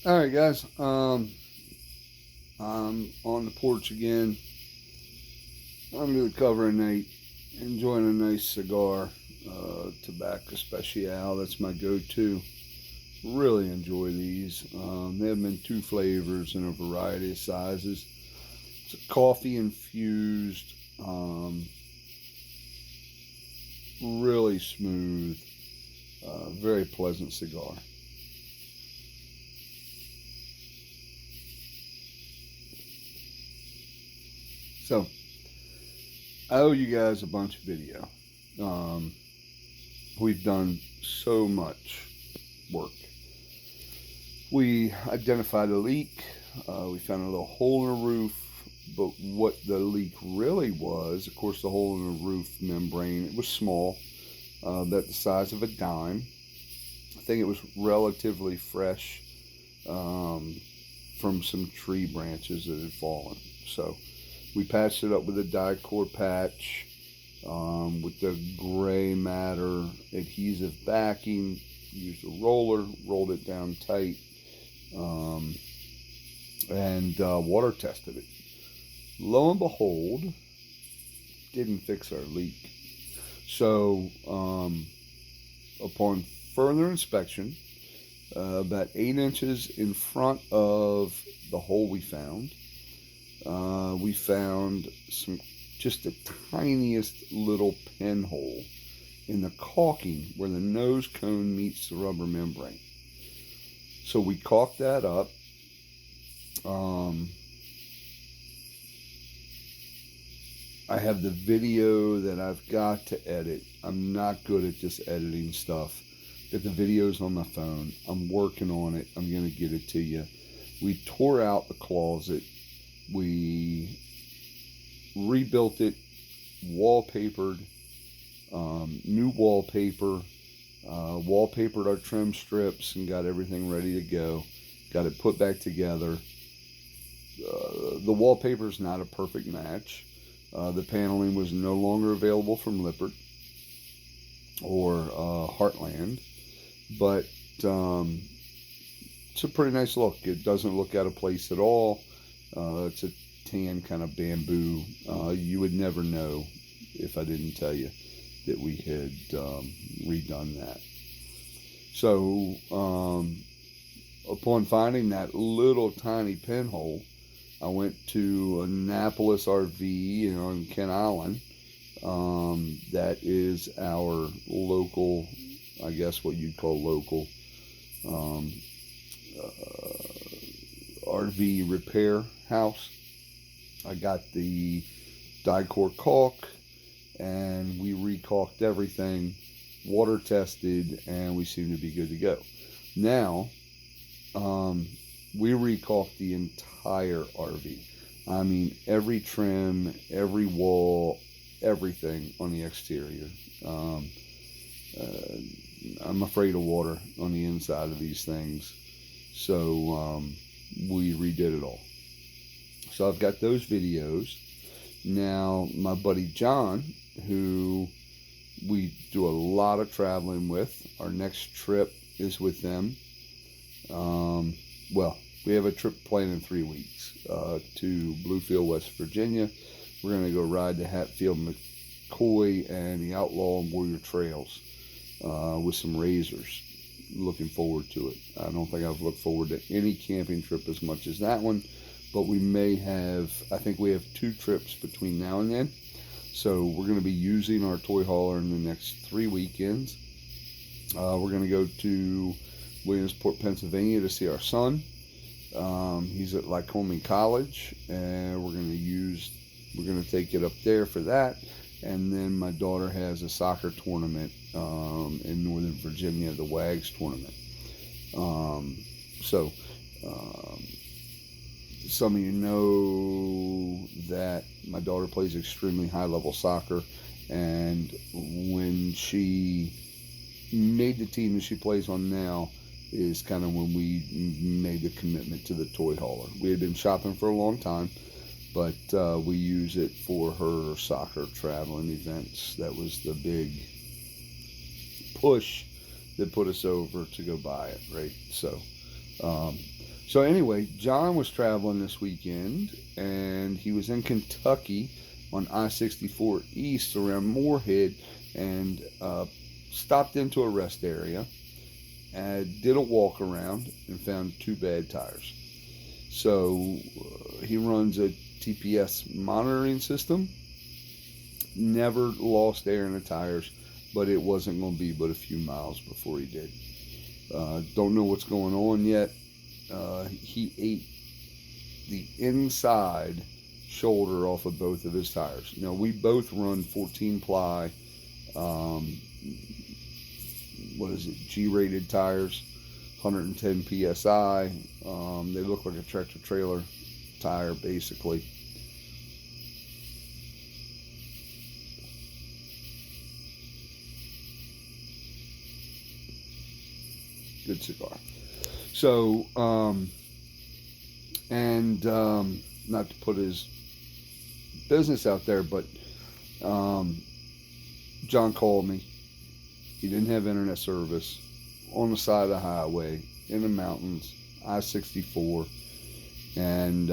All right, guys. I'm on the porch again. I'm going to cover a night, enjoying a nice cigar, tobacco special. That's my go-to. Really enjoy these. They have them in two flavors and a variety of sizes. It's a coffee infused, really smooth, very pleasant cigar. So I owe you guys a bunch of video. Um, we've done so much work. We identified a leak. We found a little hole in the roof. But what the leak really was, of course, the hole in the roof membrane, it was small, about the size of a dime. I think it was relatively fresh, um, from some tree branches that had fallen. So we patched it up with a Dicor patch, with the gray matter adhesive backing. Used a roller, rolled it down tight, um, and water tested it. Lo and behold, didn't fix our leak. So, upon further inspection, about 8 inches in front of the hole we found some, just the tiniest little pinhole in the caulking where the nose cone meets the rubber membrane. So we caulked that up. I have the video that I've got to edit. I'm not good at just editing stuff. Got the videos on my phone. I'm working on it. I'm going to get it to you. We tore out the closet. We rebuilt it, wallpapered, new wallpaper, wallpapered our trim strips, and got everything ready to go. Got it put back together. The wallpaper is not a perfect match. The paneling was no longer available from Lippert or Heartland, but it's a pretty nice look. It doesn't look out of place at all. It's a tan kind of bamboo. You would never know if I didn't tell you that we had redone that. So, upon finding that little tiny pinhole, I went to Annapolis RV on Kent Island. That is our local, I guess what you'd call local, um, RV repair house. I got the Dicor caulk, and we recaulked everything, water tested, and we seem to be good to go. Now, we recaulked the entire RV. I mean, every trim, every wall, everything on the exterior. Um, I'm afraid of water on the inside of these things, so we redid it all. So I've got those videos. Now, my buddy John, who we do a lot of traveling with, our next trip is with them. Well, we have a trip planned in 3 weeks to Bluefield, West Virginia. We're going to go ride the Hatfield, McCoy, and the Outlaw and Warrior Trails with some razors. Looking forward to it. I don't think I've looked forward to any camping trip as much as that one, but we may have, I think we have 2 trips between now and then. So we're going to be using our toy hauler in the next 3 weekends. We're going to go to Williamsport, Pennsylvania to see our son. He's at Lycoming College, and we're going to take it up there for that. And then my daughter has a soccer tournament in Northern Virginia, the WAGS tournament. So some of you know that my daughter plays extremely high level soccer, and when she made the team that she plays on now is kind of when we made the commitment to the toy hauler. We had been shopping for a long time, but we use it for her soccer traveling events. That was the big push that put us over to go buy it, right? So So anyway, John was traveling this weekend, and he was in Kentucky on I-64 East around Moorhead, and stopped into a rest area and did a walk around and found two bad tires. So he runs a TPS monitoring system. Never lost air in the tires, but it wasn't going to be but a few miles before he did. Don't know what's going on yet. He ate the inside shoulder off of both of his tires. Now, we both run 14 ply, G-rated tires, 110 PSI. They look like a tractor trailer tire, basically. Good cigar. So, not to put his business out there, but John called me. He didn't have internet service on the side of the highway in the mountains, I-64, and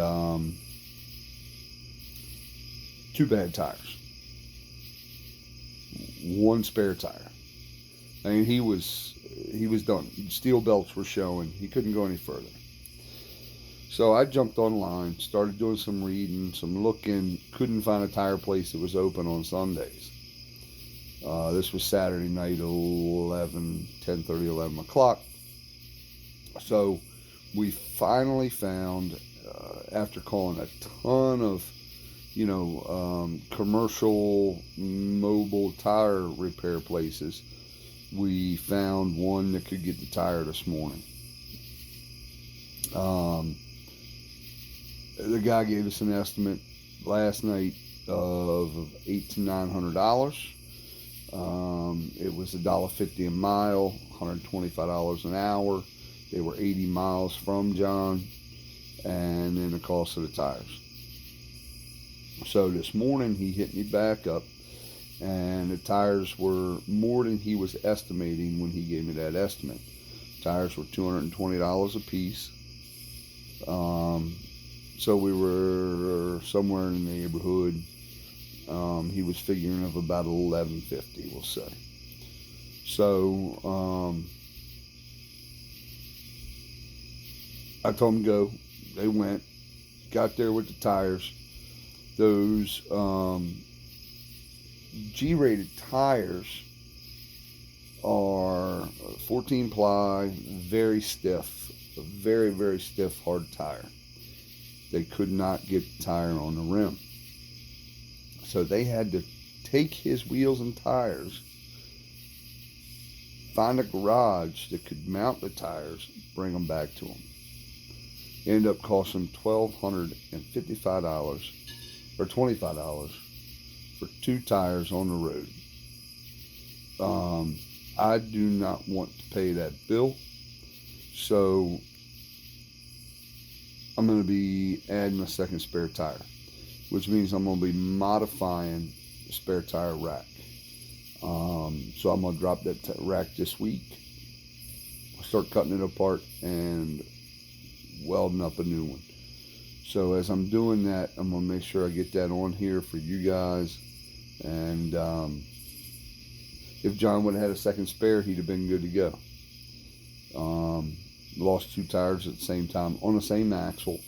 two bad tires, one spare tire. I mean, he was done. Steel belts were showing. He couldn't go any further. So I jumped online, started doing some reading, some looking. Couldn't find a tire place that was open on Sundays. This was Saturday night, 10:30, 11 o'clock. So we finally found, after calling a ton of, commercial mobile tire repair places, we found one that could get the tire this morning. The guy gave us an estimate last night of $800 to $900. It was $1.50 a mile, $125 an hour. They were 80 miles from John, and then the cost of the tires. So this morning he hit me back up, and the tires were more than he was estimating when he gave me that estimate. Tires were $220 a piece. So we were somewhere in the neighborhood. He was figuring of about $11.50, we'll say. So I told him go. They went, got there with the tires. Those G-rated tires are 14 ply, very stiff, a very, very stiff, hard tire. They could not get the tire on the rim. So they had to take his wheels and tires, find a garage that could mount the tires, bring them back to him. It ended up costing $1,255 or $25 for two tires on the road. I do not want to pay that bill, so I'm going to be adding a second spare tire, which means I'm going to be modifying the spare tire rack. So I'm going to drop that rack this week, start cutting it apart and welding up a new one. So as I'm doing that, I'm going to make sure I get that on here for you guys. And if John would have had a second spare, he'd have been good to go. Lost two tires at the same time on the same axle.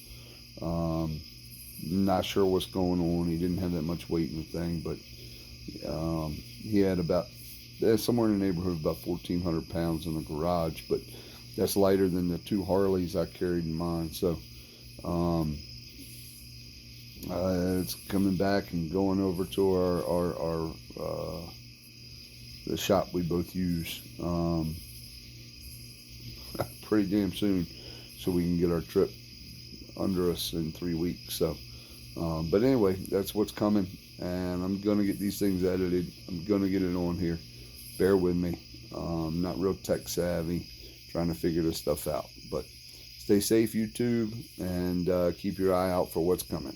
Not sure what's going on. He didn't have that much weight in the thing, but he had about somewhere in the neighborhood of about 1,400 pounds in the garage, but that's lighter than the two Harleys I carried in mine. So it's coming back and going over to our the shop we both use pretty damn soon, so we can get our trip under us in 3 weeks. So but anyway, that's what's coming, and I'm gonna get these things edited. I'm gonna get it on here. Bear with me. Not real tech savvy, trying to figure this stuff out, but stay safe, YouTube, and keep your eye out for what's coming.